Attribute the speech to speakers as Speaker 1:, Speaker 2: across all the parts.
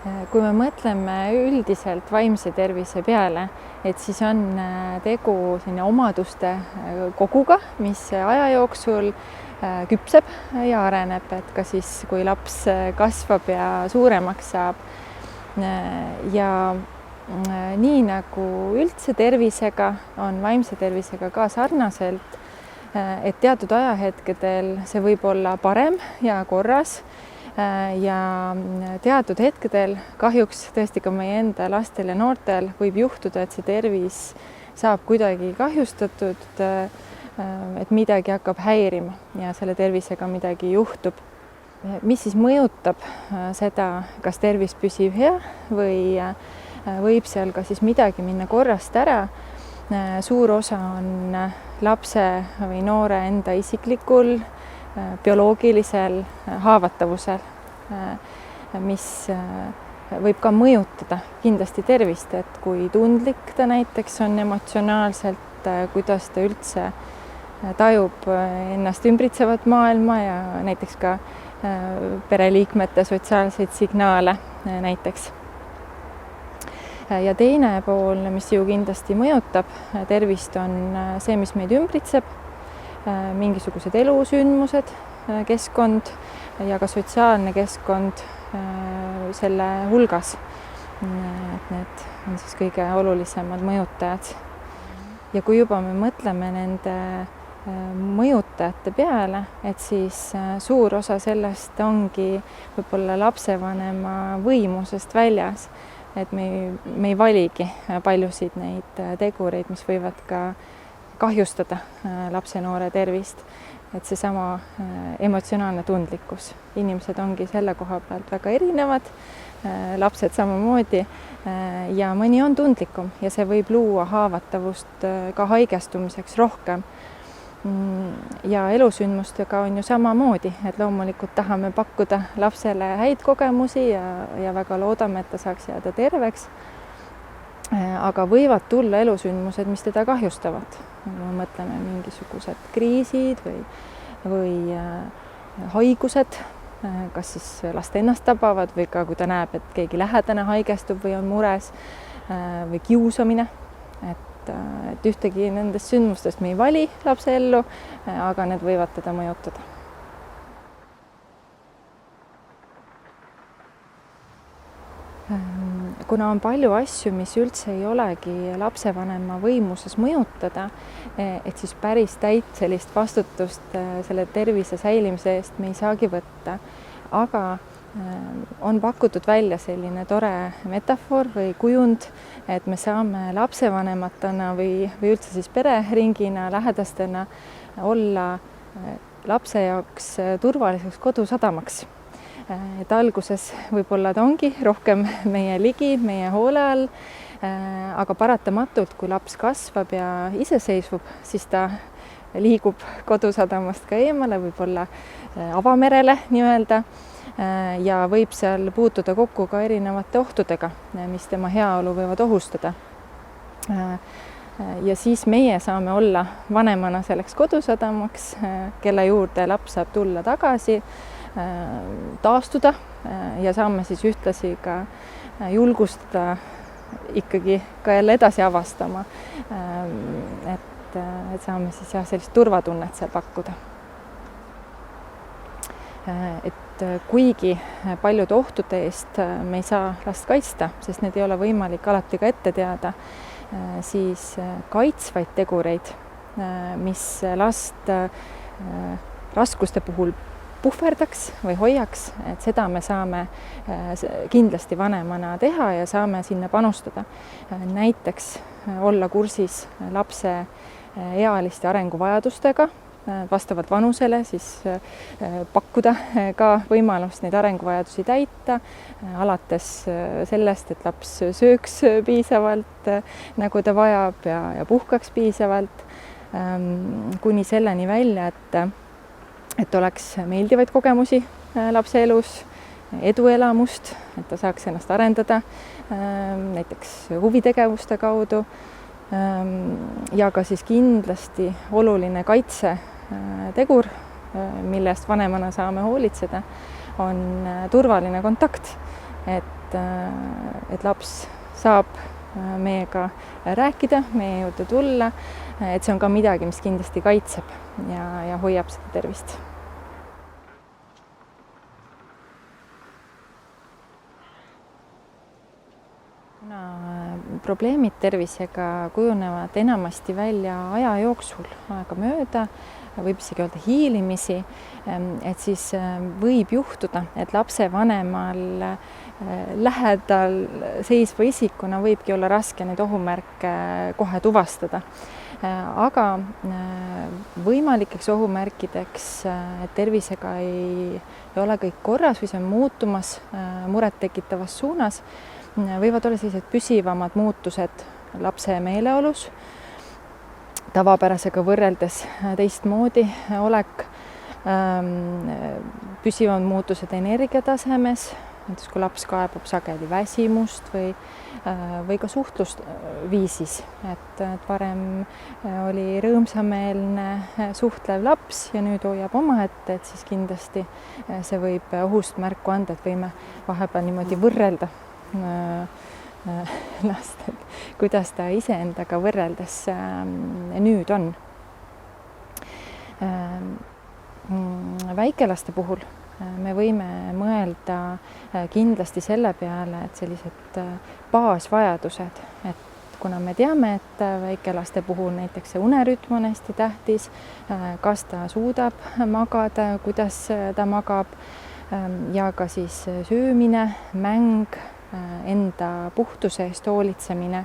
Speaker 1: Kui me mõtleme üldiselt vaimse tervise peale, et siis on tegu selline omaduste koguga, mis aja jooksul küpseb ja areneb, et ka siis, kui laps kasvab ja suuremaks saab. Ja nii nagu üldse tervisega, on vaimse tervisega ka sarnaselt, et teatud ajahetkedel see võib olla parem ja korras, ja teatud hetkedel kahjuks tõesti ka meie enda lastel ja noortel võib juhtuda, et see tervis saab kuidagi kahjustatud, et midagi hakkab häirima ja selle tervisega midagi juhtub. Mis siis mõjutab seda, kas tervis püsib hea või võib seal ka siis midagi minna korrast ära? Suur osa on lapse või noore enda isiklikul bioloogilisel haavatavusel, mis võib ka mõjutada kindlasti tervist, et kui tundlik ta näiteks on emotsionaalselt, kuidas ta üldse tajub ennast ümbritsevat maailma ja näiteks ka pereliikmete sotsiaalseid signaale näiteks. Ja teine pool, mis ju kindlasti mõjutab tervist, on see, mis meid ümbritseb, mingisugused elusündmused, keskkond ja ka sotsiaalne keskkond selle hulgas. Need on siis kõige olulisemad mõjutajad. Ja kui juba me mõtleme nende mõjutajate peale, et siis suur osa sellest ongi võib-olla lapsevanema võimusest väljas, et me ei valigi paljusid neid tegureid, mis võivad ka kahjustada lapse noore tervist, et seesama emotsionaalne tundlikkus. Inimesed ongi selle koha pealt väga erinevad, lapsed samamoodi ja mõni on tundlikum ja see võib luua haavatavust ka haigestumiseks rohkem. Ja elusündmustega on ju samamoodi, et loomulikult tahame pakkuda lapsele häid kogemusi ja väga loodame, et ta saaks jääda terveks. Aga võivad tulla elusündmused, mis teda kahjustavad. Me mõtleme mingisugused kriisid või haigused, kas siis last ennast tabavad või ka kui ta näeb, et keegi lähedane haigestub või on mures või kiusamine. Et ühtegi nendest sündmustest me ei vali lapse ellu, aga need võivad teda mõjutada. Kuna on palju asju, mis üldse ei olegi lapsevanema võimuses mõjutada, et siis päris täit sellist vastutust selle tervise säilimise eest me ei saagi võtta, aga on pakutud välja selline tore metafoor või kujund, et me saame lapsevanematena või üldse siis pereringina, lähedastena olla lapse jaoks turvaliseks kodusadamaks. Et alguses võib-olla ta ongi rohkem meie ligi, meie hoole all, aga paratamatult, kui laps kasvab ja iseseisvub, siis ta liigub kodusadamast ka eemale, võib-olla avamerele nii-öelda, ja võib seal puutuda kokku ka erinevate ohtudega, mis tema heaolu võivad ohustada. Ja siis meie saame olla vanemana selleks kodusadamaks, kelle juurde laps saab tulla tagasi, taastuda ja saame siis ühtlasi ka julgustada ikkagi ka jälle edasi avastama, et saame siis sellist turvatunnet seal pakkuda. Et kuigi paljude ohtude eest me ei saa last kaitsta, sest need ei ole võimalik alati ka ette teada, siis kaitsvaid tegureid, mis last raskuste puhul puhverdaks või hoiaks, et seda me saame kindlasti vanemana teha ja saame sinna panustada. Näiteks olla kursis lapse ealiste arenguvajadustega, vastavalt vanusele, siis pakkuda ka võimalust neid arenguvajadusi täita, alates sellest, et laps sööks piisavalt, nagu ta vajab ja puhkaks piisavalt, kuni selleni välja, et oleks meeldivaid kogemusi lapse elus, eduelamust, et ta saaks ennast arendada näiteks huvitegevuste kaudu ja ka siis kindlasti oluline kaitsetegur, millest vanemana saame hoolitseda, on turvaline kontakt. Et et laps saab meiega rääkida, meie juurde tulla, et see on ka midagi, mis kindlasti kaitseb ja hoiab seda tervist. Kuna probleemid tervisega kujunevad enamasti välja aja jooksul, aega mööda, võib isegi öelda hiilimisi, et siis võib juhtuda, et lapsevanemal lähedal seisva isikuna võibki olla raske neid ohumärke kohe tuvastada. Aga võimalikeks ohumärkideks, et tervisega ei ole kõik korras või see on muutumas muret tekitavas suunas, võivad olla sellised püsivamad muutused lapse meeleolus, tavapärasega võrreldes teistmoodi olek, püsivad muutused energiatasemes, näiteks kui laps kaebab sageli väsimust või ka suhtlusviisis, et varem oli rõõmsameelne suhtlev laps ja nüüd hoiab omaette, et siis kindlasti see võib ohust märku anda, et võime vahepeal niimoodi võrrelda last, et kuidas ta iseendaga võrreldes nüüd on. Väikelaste puhul me võime mõelda kindlasti selle peale, et sellised baasvajadused, et kuna me teame, et väikelaste puhul näiteks see unerütm on hästi tähtis, kas ta suudab magada, kuidas ta magab ja ka siis söömine, mäng, enda puhtuse eest hoolitsemine,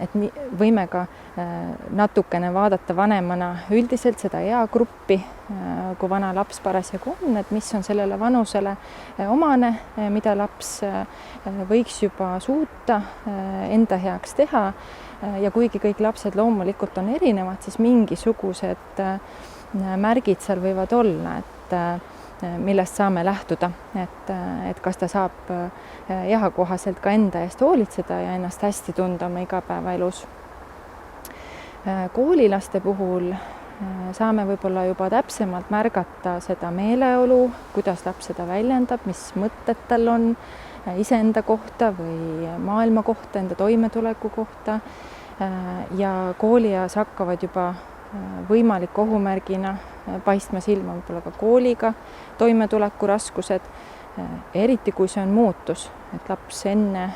Speaker 1: et võime ka natukene vaadata vanemana üldiselt seda eagruppi, kui vana laps parasjagu on, et mis on sellele vanusele omane, mida laps võiks juba suuta enda heaks teha ja kuigi kõik lapsed loomulikult on erinevad, siis mingisugused märgid seal võivad olla, et millest saame lähtuda, et kas ta saab eakohaselt ka enda eest hoolitseda ja ennast hästi tunda oma igapäevaelus. Koolilaste puhul saame võib-olla juba täpsemalt märgata seda meeleolu, kuidas laps seda väljendab, mis mõtted tal on iseenda kohta või maailma kohta, enda toimetuleku kohta ja koolieas hakkavad juba võimalik ohumärgina paistma silma võib-olla ka kooliga toimetuleku raskused, eriti kui see on muutus, et laps enne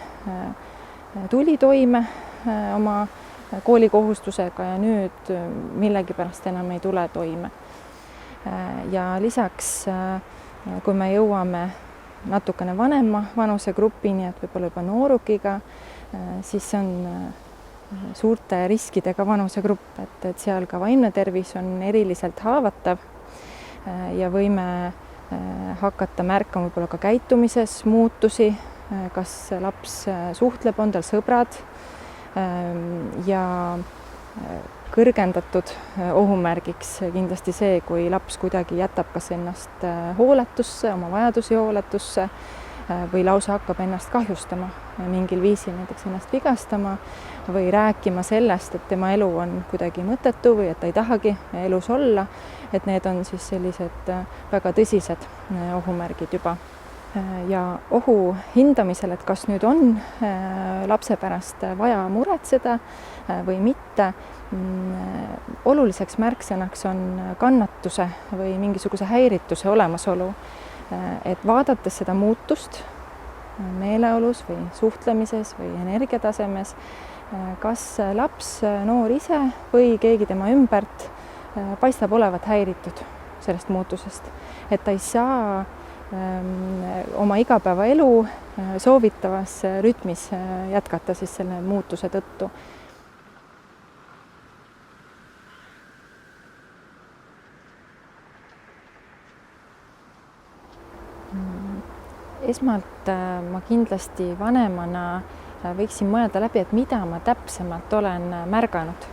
Speaker 1: tuli toime oma koolikohustusega ja nüüd millegipärast enam ei tule toime. Ja lisaks, kui me jõuame natukene vanema vanusegrupini, et võib-olla juba noorukiga, siis on suurte riskidega vanusegrupp, et seal ka vaimne tervis on eriliselt haavatav ja võime hakata märkama võib-olla ka käitumises muutusi, kas laps suhtleb, on tal sõbrad ja kõrgendatud ohumärgiks kindlasti see, kui laps kuidagi jätab kas ennast hooletusse, oma vajadusi hooletusse või lausa hakkab ennast kahjustama mingil viisil, näiteks ennast vigastama või rääkima sellest, et tema elu on kuidagi mõttetu või et ta ei tahagi elus olla, et need on siis sellised väga tõsised ohumärgid juba. Ja ohu hindamisel, et kas nüüd on lapse pärast vaja muretseda või mitte, oluliseks märksõnaks on kannatuse või mingisuguse häirituse olemasolu. Et vaadates seda muutust meeleolus või suhtlemises või energiatasemes, kas laps, noor ise või keegi tema ümbert paistab olevat häiritud sellest muutusest, et ta ei saa oma igapäevaelu soovitavas rütmis jätkata siis selle muutuse tõttu. Esmalt ma kindlasti vanemana võiksin mõelda läbi, et mida ma täpsemalt olen märganud.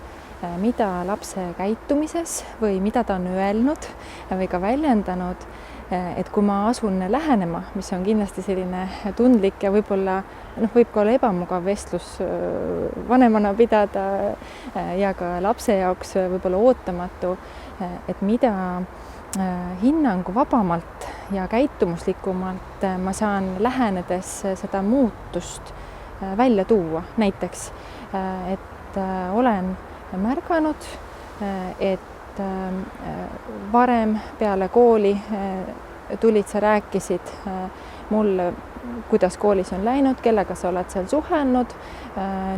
Speaker 1: mida lapse käitumises või mida ta on öelnud või ka väljendanud, et kui ma asun lähenema, mis on kindlasti selline tundlik ja võib-olla võib ka olla ebamugav vestlus vanemana pidada ja ka lapse jaoks võib-olla ootamatu, et mida hinnanguvabamalt ja käitumuslikumalt ma saan lähenedes seda muutust välja tuua. Näiteks, et olen märganud, et varem peale kooli tulid, sa rääkisid mulle, kuidas koolis on läinud, kellega sa oled seal suhelnud.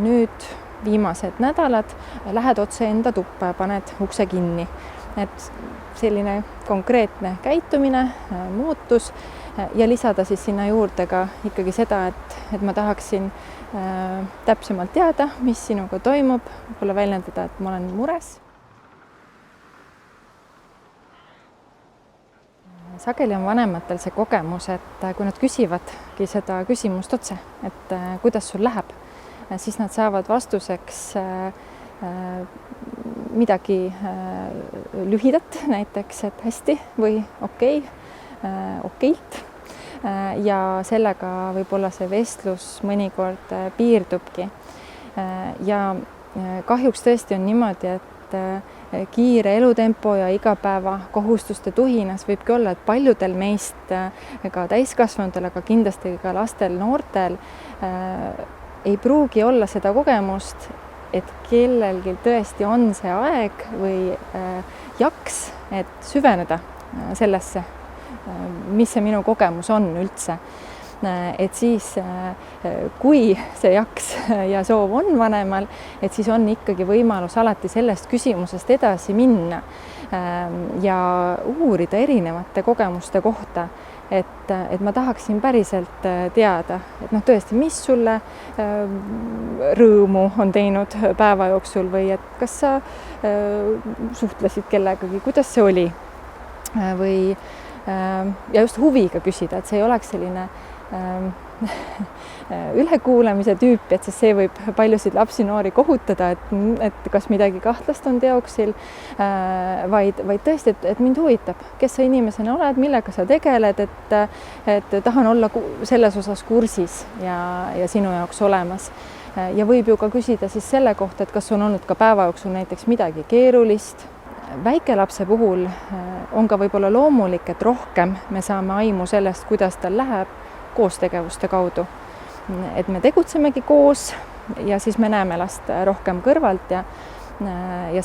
Speaker 1: Nüüd viimased nädalad lähed otse enda tuppa ja paned ukse kinni. Et selline konkreetne käitumine, muutus ja lisada siis sinna juurde ka ikkagi seda, et ma tahaksin täpsemalt teada, mis sinuga toimub, võib-olla väljendada, et ma olen mures. Sageli on vanematel see kogemus, et kui nad küsivadki seda küsimust otse, et kuidas sul läheb, siis nad saavad vastuseks midagi lühidat, näiteks, et hästi või okei, okeilt. Ja sellega võib-olla see vestlus mõnikord piirdubki. Ja kahjuks tõesti on niimoodi, et kiire elutempo ja igapäeva kohustuste tuhinas võibki olla, et paljudel meist, ka täiskasvanutel, aga kindlasti ka lastel, noortel ei pruugi olla seda kogemust, et kellelgi tõesti on see aeg või jaks, et süveneda sellesse, mis see minu kogemus on üldse. Et siis, kui see jaks ja soov on vanemal, et siis on ikkagi võimalus alati sellest küsimusest edasi minna ja uurida erinevate kogemuste kohta, et ma tahaksin päriselt teada, et tõesti, mis sulle rõõmu on teinud päeva jooksul või et kas sa suhtlesid kellegagi, kuidas see oli või ja just huviga küsida, et see ei oleks selline ülekuulamise tüüpi, et see võib paljusid lapsi noori kohutada, et kas midagi kahtlast on teoksil, vaid tõesti, et mind huvitab, kes sa inimesena oled, millega sa tegeled, et tahan olla selles osas kursis ja sinu jaoks olemas. Ja võib ju ka küsida siis selle kohta, et kas on olnud ka päeva jooksul näiteks midagi keerulist. Väikelapse puhul on ka võib-olla loomulik, et rohkem me saame aimu sellest, kuidas tal läheb koostegevuste kaudu. Et me tegutsemegi koos ja siis me näeme last rohkem kõrvalt ja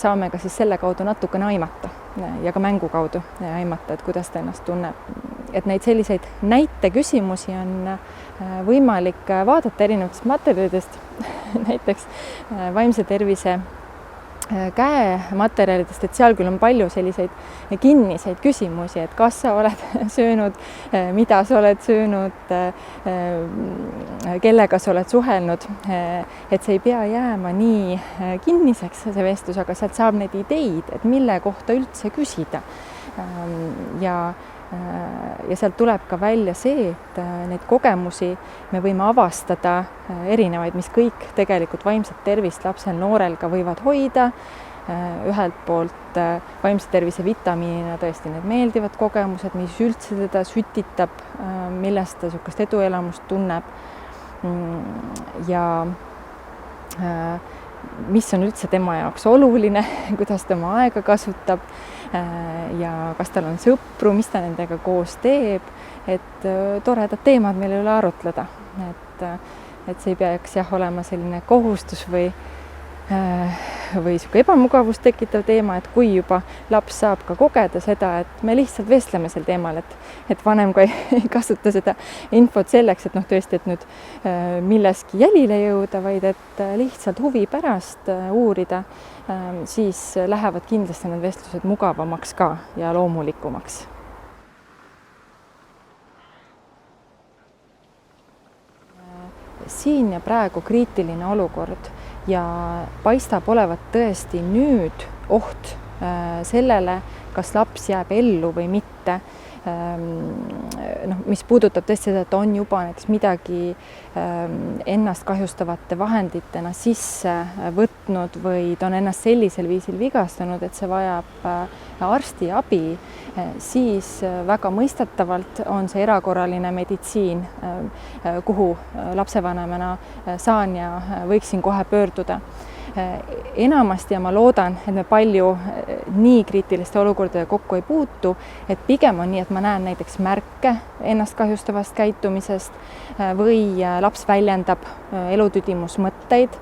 Speaker 1: saame ka siis selle kaudu natukene aimata ja ka mängu kaudu aimata, et kuidas ta ennast tunneb. Et neid selliseid näiteküsimusi on võimalik vaadata erinevatest materjalidest, näiteks vaimse tervise käematerjalidest, et seal küll on palju selliseid kinniseid küsimusi, et kas sa oled söönud, mida sa oled söönud, kellega sa oled suhelnud, et see ei pea jääma nii kinniseks see vestlus, aga sealt saab neid ideid, et mille kohta üldse küsida. Ja sealt tuleb ka välja see, et neid kogemusi me võime avastada erinevaid, mis kõik tegelikult vaimset tervist lapsel, noorel ka võivad hoida. Ühelt poolt vaimse tervise vitamiinina tõesti need meeldivad kogemused, mis üldse teda sütitab, millest ta niisugust eduelamust tunneb ja mis on üldse tema jaoks oluline, kuidas ta oma aega kasutab ja kas tal on sõpru, mis ta nendega koos teeb, et toredad teemad meil üle arutleda, et see ei peaks olema selline kohustus või sihuke ebamugavust tekitav teema, et kui juba laps saab ka kogeda seda, et me lihtsalt vestleme sel teemal, et vanem ka ei kasuta seda infot selleks, et tõesti, et nüüd milleski jälile jõuda, vaid et lihtsalt huvi pärast uurida, siis lähevad kindlasti need vestlused mugavamaks ka ja loomulikumaks. Siin ja praegu kriitiline olukord ja paistab olevat tõesti nüüd oht sellele, kas laps jääb ellu või mitte. Mis puudutab tõesti seda, et on juba näiteks midagi ennast kahjustavate vahenditena sisse võtnud või ta on ennast sellisel viisil vigastanud, et see vajab arsti abi, siis väga mõistetavalt on see erakorraline meditsiin, kuhu lapsevanemana saan ja võiksin kohe pöörduda. Enamasti ja ma loodan, et me palju nii kriitiliste olukordadega kokku ei puutu, et pigem on nii, et ma näen näiteks märke ennast kahjustavast käitumisest või laps väljendab elutüdimusmõtteid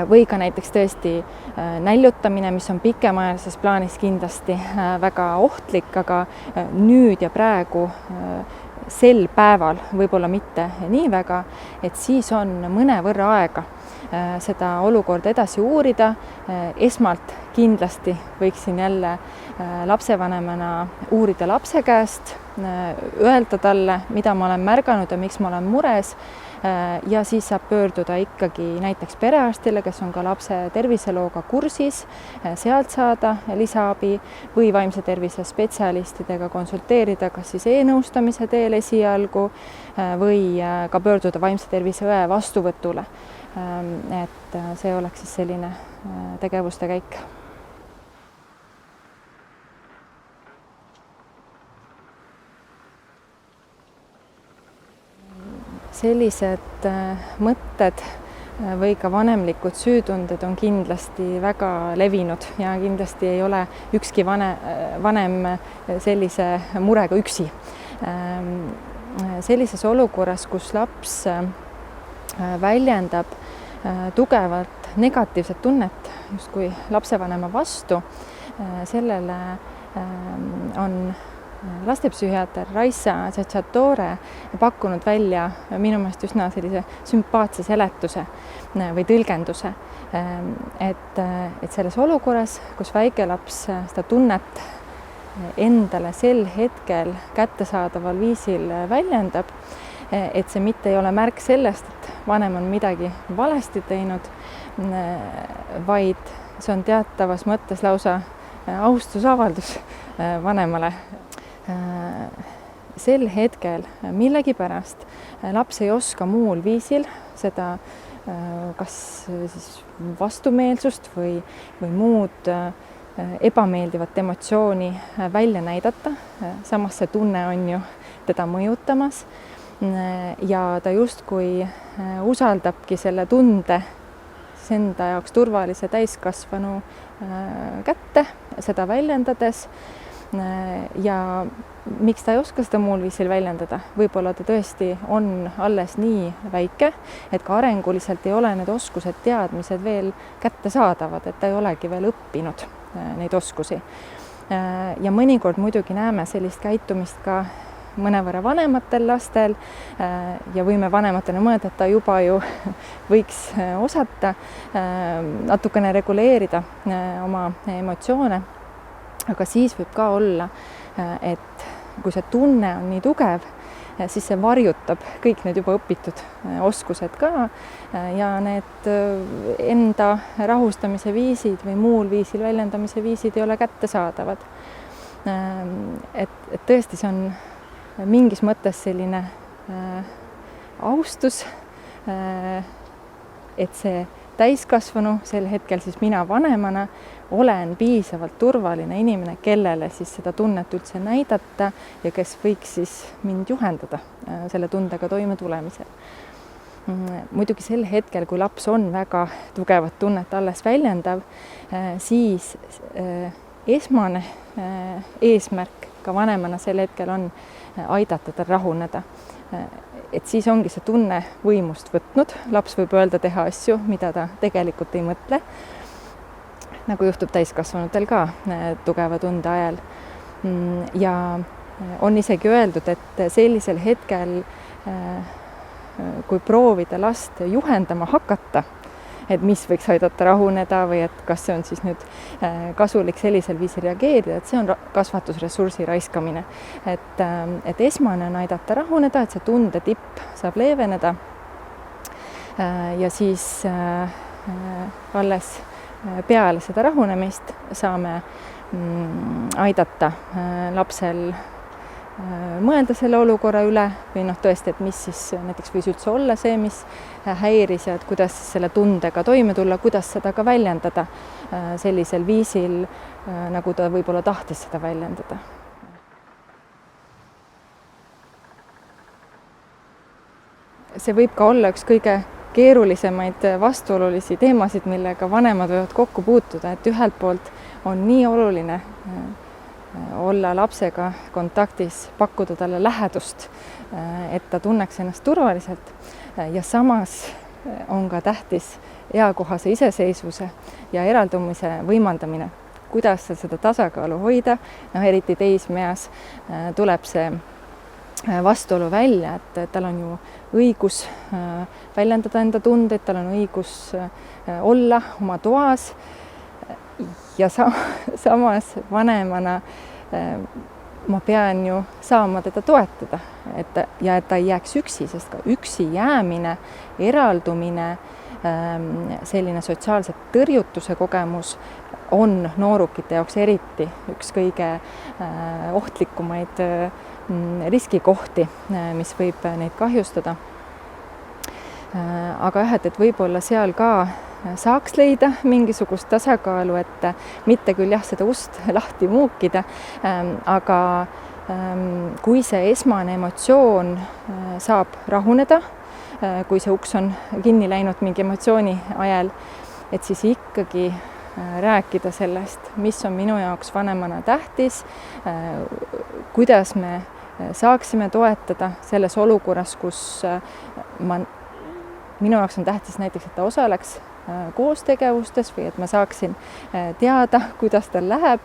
Speaker 1: või ka näiteks tõesti näljutamine, mis on pikemaajalises plaanis kindlasti väga ohtlik, aga nüüd ja praegu sel päeval võib-olla mitte nii väga, et siis on mõnevõrra aega seda olukorda edasi uurida. Esmalt kindlasti võiksin jälle lapsevanemana uurida lapse käest, öelda talle, mida ma olen märganud ja miks ma olen mures, ja siis saab pöörduda ikkagi näiteks perearstile, kes on ka lapse terviselooga kursis, sealt saada lisaabi või vaimse tervise spetsialistidega konsulteerida, kas siis e-nõustamise teel esialgu või ka pöörduda vaimse tervise õe vastuvõtule. Et see oleks siis selline tegevuste käik. Sellised mõtted või ka vanemlikud süütunded on kindlasti väga levinud ja kindlasti ei ole ükski vanem sellise murega üksi. Sellises olukorras, kus laps väljendab tugevalt negatiivset tunnet justkui lapsevanema vastu, sellele on lastepsühhiaater Raisa Tšetšatore pakkunud välja minu meelest üsna sellise sümpaatse seletuse või tõlgenduse, et selles olukorras, kus väikelaps seda tunnet endale sel hetkel kättesaadaval viisil väljendab, et see mitte ei ole märk sellest, et vanem on midagi valesti teinud, vaid see on teatavas mõttes lausa austusavaldus vanemale. Sel hetkel millegipärast laps ei oska muul viisil seda kas siis vastumeelsust või muud ebameeldivat emotsiooni välja näidata. Samas see tunne on ju teda mõjutamas ja ta justkui usaldabki selle tunde enda jaoks turvalise täiskasvanu kätte, seda väljendades. Ja miks ta ei oska seda muul viisil väljendada? Võib-olla ta tõesti on alles nii väike, et ka arenguliselt ei ole need oskused, teadmised veel kättesaadavad, et ta ei olegi veel õppinud neid oskusi. Ja mõnikord muidugi näeme sellist käitumist ka mõnevõrra vanematel lastel ja võime vanematena mõelda, et ta juba ju võiks osata natukene reguleerida oma emotsioone. Aga siis võib ka olla, et kui see tunne on nii tugev, siis see varjutab kõik need juba õpitud oskused ka ja need enda rahustamise viisid või muul viisil väljendamise viisid ei ole kättesaadavad. Et tõesti see on mingis mõttes selline austus, et see täiskasvanu, sel hetkel siis mina vanemana, olen piisavalt turvaline inimene, kellele siis seda tunnet üldse näidata ja kes võiks siis mind juhendada selle tundega toime tulemisel. Muidugi sel hetkel, kui laps on väga tugevat tunnet alles väljendav, siis esmane eesmärk ka vanemana sel hetkel on aidata tal rahuneda. Et siis ongi see tunne võimust võtnud, laps võib öelda teha asju, mida ta tegelikult ei mõtle, nagu juhtub täiskasvanutel ka tugeva tunde ajal. Ja on isegi öeldud, et sellisel hetkel, kui proovida last juhendama hakata, et mis võiks aidata rahuneda või et kas see on siis nüüd kasulik sellisel viisil reageerida, et see on kasvatusressursi raiskamine. Et esmane on aidata rahuneda, et see tunde tipp saab leeveneda ja siis alles peale seda rahunemist saame aidata lapsel mõelda selle olukorra üle või tõesti, et mis siis näiteks võis üldse olla see, mis häiris ja et kuidas selle tundega toime tulla, kuidas seda ka väljendada sellisel viisil, nagu ta võib-olla tahtis seda väljendada. See võib ka olla üks kõige keerulisemaid vastuolulisi teemasid, millega vanemad võivad kokku puutuda, et ühelt poolt on nii oluline olla lapsega kontaktis, pakkuda talle lähedust, et ta tunneks ennast turvaliselt ja samas on ka tähtis eakohase iseseisvuse ja eraldumise võimaldamine. Kuidas seda tasakaalu hoida, eriti teismeeas tuleb see vastuolu välja, et tal on ju õigus väljendada enda tundeid, tal on õigus olla oma toas ja samas vanemana ma pean ju saama teda toetada, et ta ei jääks üksi, sest ka üksi jäämine, eraldumine, selline sotsiaalse tõrjutuse kogemus on noorukite jaoks eriti üks kõige ohtlikumaid riskikohti, mis võib neid kahjustada. Aga et võib-olla seal ka saaks leida mingisugust tasakaalu, et mitte küll seda ust lahti muukida, aga kui see esmane emotsioon saab rahuneda, kui see uks on kinni läinud mingi emotsiooni ajal, et siis ikkagi rääkida sellest, mis on minu jaoks vanemana tähtis, kuidas me saaksime toetada selles olukorras, kus minu jaoks on tähtis näiteks, et ta osaleks koostegevustes või et ma saaksin teada, kuidas tal läheb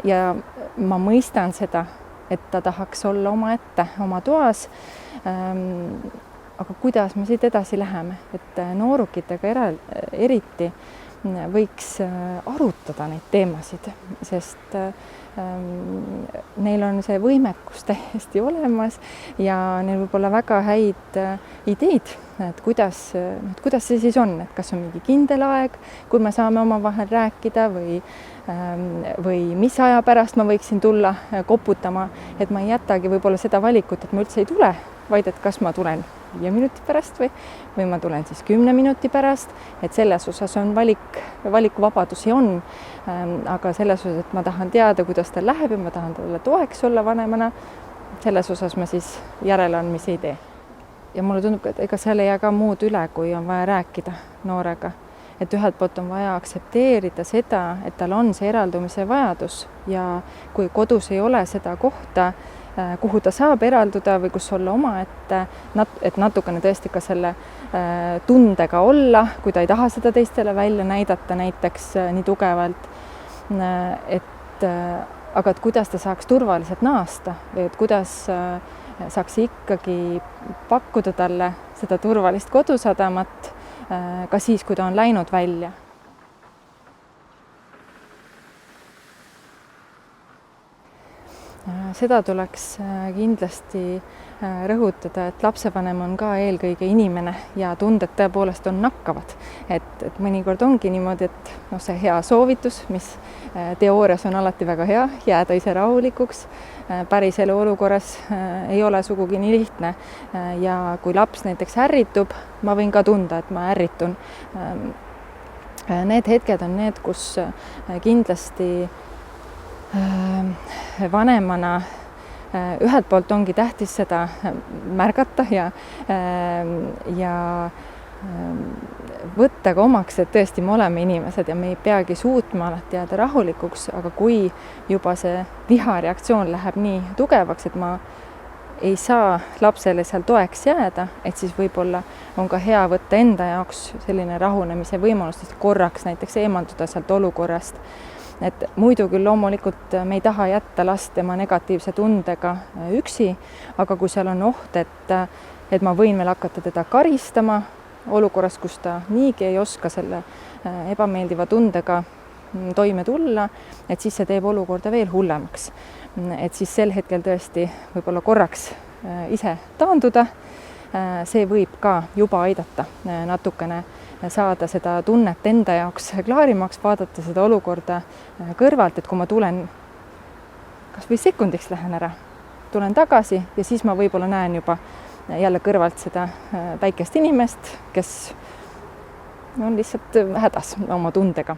Speaker 1: ja ma mõistan seda, et ta tahaks olla omaette oma toas. Aga kuidas me siit edasi läheme, et noorukitega eriti võiks arutada neid teemasid, sest neil on see võimekus täiesti olemas ja neil võib olla väga häid ideid, et kuidas see siis on, et kas on mingi kindel aeg, kui me saame omavahel rääkida või mis aja pärast ma võiksin tulla koputama, et ma ei jätagi võib-olla seda valikut, et ma üldse ei tule, vaid et kas ma tulen 5 minuti pärast või ma tulen siis 10 minuti pärast, et selles osas on valikuvabadusi on, aga selles osas, et ma tahan teada, kuidas tal läheb ja ma tahan talle toeks olla vanemana, selles osas ma siis järeleandmisi ei tee. Ja mulle tundub, et ega seal ei jää ka muud üle, kui on vaja rääkida noorega, et ühelt poolt on vaja aktsepteerida seda, et tal on see eraldumise vajadus ja kui kodus ei ole seda kohta, kuhu ta saab eralduda või kus olla omaette, et natukene tõesti ka selle tundega olla, kui ta ei taha seda teistele välja näidata näiteks nii tugevalt, aga et kuidas ta saaks turvaliselt naasta või et kuidas saaks ikkagi pakkuda talle seda turvalist kodusadamat ka siis, kui ta on läinud välja. Seda tuleks kindlasti rõhutada, et lapsevanem on ka eelkõige inimene ja tunded tõepoolest on nakkavad. Et mõnikord ongi niimoodi, et see hea soovitus, mis teoorias on alati väga hea, jääda ise rahulikuks, päris elu olukorras ei ole sugugi nii lihtne. Ja kui laps näiteks ärritub, ma võin ka tunda, et ma ärritun. Need hetked on need, kus kindlasti vanemana ühelt poolt ongi tähtis seda märgata ja võtta ka omaks, et tõesti me oleme inimesed ja me ei peagi suutma alati jääda rahulikuks, aga kui juba see vihareaktsioon läheb nii tugevaks, et ma ei saa lapsele seal toeks jääda, et siis võib-olla on ka hea võtta enda jaoks selline rahunemise võimalus, et korraks näiteks eemalduda sealt olukorrast. Et muidu küll loomulikult me ei taha jätta last tema negatiivse tundega üksi, aga kui seal on oht, et ma võin veel hakata teda karistama olukorras, kus ta niigi ei oska selle ebameeldiva tundega toime tulla, et siis see teeb olukorda veel hullemaks. Et siis sel hetkel tõesti võib-olla korraks ise taanduda, see võib ka juba aidata natukene saada seda tunnet enda jaoks klaarimaks, vaadata seda olukorda kõrvalt, et kui ma tulen, kas või sekundiks lähen ära, tulen tagasi ja siis ma võib-olla näen juba jälle kõrvalt seda väikest inimest, kes on lihtsalt hädas oma tundega.